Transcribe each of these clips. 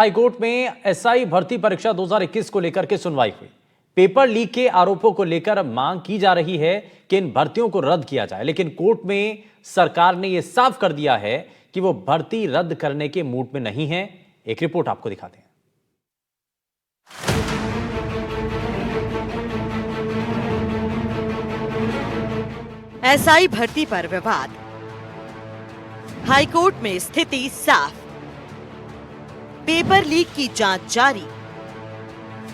High court में SI भर्ती परीक्षा 2021 को लेकर के सुनवाई हुई। पेपर लीक के आरोपों को लेकर मांग की जा रही है कि इन भर्तियों को रद्द किया जाए, लेकिन कोर्ट में सरकार ने यह साफ कर दिया है कि वो भर्ती रद्द करने के मूड में नहीं है। एक रिपोर्ट आपको दिखाते हैं। एसआई भर्ती पर विवाद, हाईकोर्ट में स्थिति साफ, पेपर लीक की जांच जारी,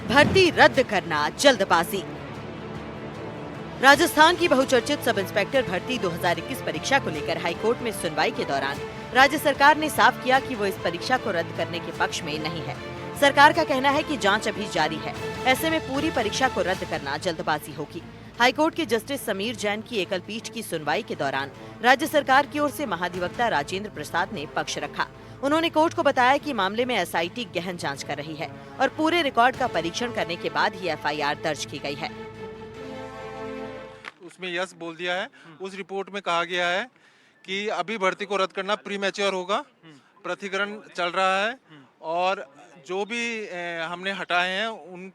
भर्ती रद्द करना जल्दबाजी। राजस्थान की बहुचर्चित सब इंस्पेक्टर भर्ती 2021 परीक्षा को लेकर हाईकोर्ट में सुनवाई के दौरान राज्य सरकार ने साफ किया कि वो इस परीक्षा को रद्द करने के पक्ष में नहीं है। सरकार का कहना है कि जांच अभी जारी है, ऐसे में पूरी परीक्षा को रद्द करना जल्दबाजी होगी। हाईकोर्ट के जस्टिस समीर जैन की एकल पीठ की सुनवाई के दौरान राज्य सरकार की ओर से महाधिवक्ता राजेंद्र प्रसाद ने पक्ष रखा। उन्होंने कोर्ट को बताया कि मामले में एसआईटी गहन जांच कर रही है और पूरे रिकॉर्ड का परीक्षण करने के बाद ही एफआईआर दर्ज की गई है। उसमें यस बोल दिया है। उस रिपोर्ट में कहा गया है कि अभी भर्ती को रद्द करना प्रीमैच्योर होगा, प्रतिकरण चल रहा है और जो भी हमने हटाए हैं उन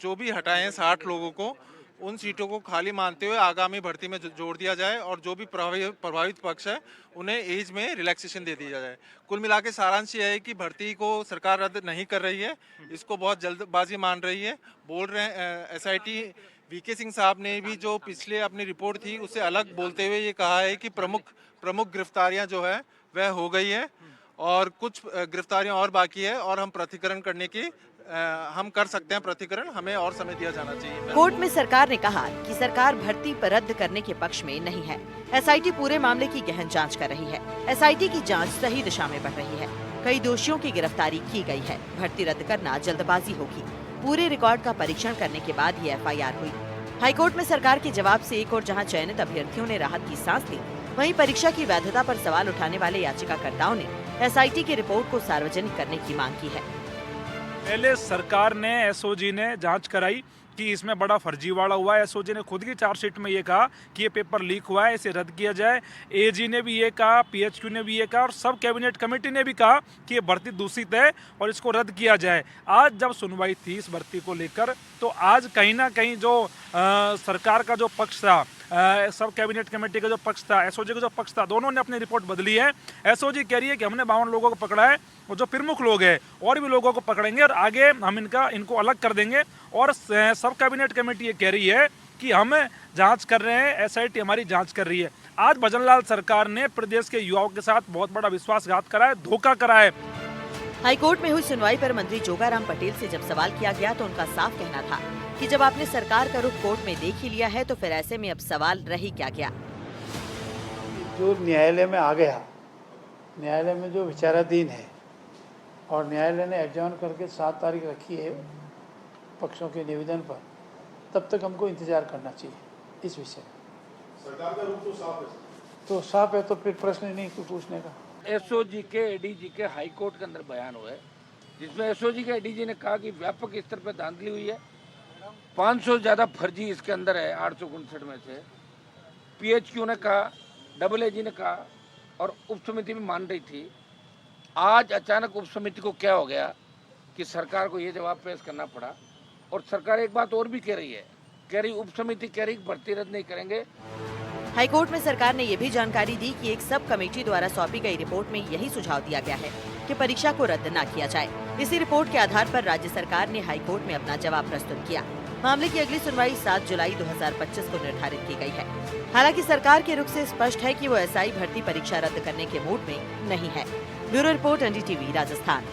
जो भी हटाए हैं 60 लोगों को, उन सीटों को खाली मानते हुए आगामी भर्ती में जोड़ दिया जाए और जो भी प्रभावित पक्ष है उन्हें एज में रिलैक्सेशन दे दिया जाए। कुल मिला के सारांश यह है कि भर्ती को सरकार रद्द नहीं कर रही है, इसको बहुत जल्दबाजी मान रही है। बोल रहे हैं एसआईटी वीके सिंह साहब ने भी जो पिछले अपनी रिपोर्ट थी उससे अलग बोलते हुए ये कहा है कि प्रमुख गिरफ्तारियां जो है वह हो गई है और कुछ गिरफ्तारियां और बाकी है और हम प्रतिकरण करने की हम कर सकते हैं प्रतिकरण, हमें और समय दिया जाना चाहिए। कोर्ट में सरकार ने कहा कि सरकार भर्ती पर रद्द करने के पक्ष में नहीं है। एसआईटी पूरे मामले की गहन जांच कर रही है। एसआईटी की जांच सही दिशा में बढ़ रही है। कई दोषियों की गिरफ्तारी की गई है। भर्ती रद्द करना जल्दबाजी होगी। पूरे रिकॉर्ड का परीक्षण करने के बाद ही एफआईआर हुई। हाईकोर्ट में सरकार के जवाब से एक और जहां चयनित अभ्यर्थियों ने राहत की सांस ली, वहीं परीक्षा की वैधता पर सवाल उठाने वाले याचिकाकर्ताओं ने एसआईटी की रिपोर्ट को सार्वजनिक करने की मांग की है। पहले सरकार ने एसओजी ने जांच कराई कि इसमें बड़ा फर्जीवाड़ा हुआ है। एसओजी ने खुद की चार्जशीट में ये कहा कि ये पेपर लीक हुआ है, इसे रद्द किया जाए। एजी ने भी ये कहा, पीएचक्यू ने भी ये कहा और सब कैबिनेट कमेटी ने भी कहा कि ये भर्ती दूषित है और इसको रद्द किया जाए। आज जब सुनवाई थी इस भर्ती को लेकर, तो आज कहीं ना कहीं जो सरकार का जो पक्ष था, सब कैबिनेट कमेटी का जो पक्ष था, एसओजी का जो पक्ष था, दोनों ने अपनी रिपोर्ट बदली है। एसओजी कह रही है कि हमने 52 लोगों को पकड़ा है और जो प्रमुख लोग हैं और भी लोगों को पकड़ेंगे और आगे हम इनको अलग कर देंगे। और सब कैबिनेट कमेटी ये कह रही है कि हम जांच कर रहे हैं, एसआईटी हमारी जांच कर रही है। आज भजनलाल सरकार ने प्रदेश के युवाओं के साथ बहुत बड़ा विश्वासघात करा है, धोखा करा है। हाईकोर्ट में हुई सुनवाई पर मंत्री जोगाराम पटेल से जब सवाल किया गया तो उनका साफ कहना था कि जब आपने सरकार का रुख कोर्ट में देख ही लिया है तो फिर ऐसे में अब सवाल रह ही क्या गया। जो न्यायालय में आ गया, न्यायालय में जो विचाराधीन है और न्यायालय ने एडजॉर्न करके 7 तारीख रखी है पक्षों के निवेदन पर, तब तक हमको इंतजार करना चाहिए इस विषय में। सरकार का रुख तो साफ है तो फिर प्रश्न नहीं कोई पूछने का। एसओजी के एडीजी के हाईकोर्ट के अंदर बयान हुए जिसमें एसओजी के एडीजी ने कहा कि व्यापक स्तर पर धांधली हुई है, 500 से ज्यादा फर्जी इसके अंदर है 859 में से। पीएचक्यू ने कहा, डबल एजी ने कहा और उप समिति भी मान रही थी। आज अचानक उप समिति को क्या हो गया कि सरकार को ये जवाब पेश करना पड़ा। और सरकार एक बात और भी कह रही उप समिति कह रही भर्ती रद्द नहीं करेंगे। हाईकोर्ट में सरकार ने ये भी जानकारी दी कि एक सब कमेटी द्वारा सौंपी गई रिपोर्ट में यही सुझाव दिया गया है कि परीक्षा को रद्द न किया जाए। इसी रिपोर्ट के आधार पर राज्य सरकार ने हाईकोर्ट में अपना जवाब प्रस्तुत किया। मामले की अगली सुनवाई 7 जुलाई 2025 को निर्धारित की गई है। हालांकि सरकार के रुख से स्पष्ट है कि वो एसआई भर्ती परीक्षा रद्द करने के मूड में नहीं है। Bureau report, NDTV, Rajasthan.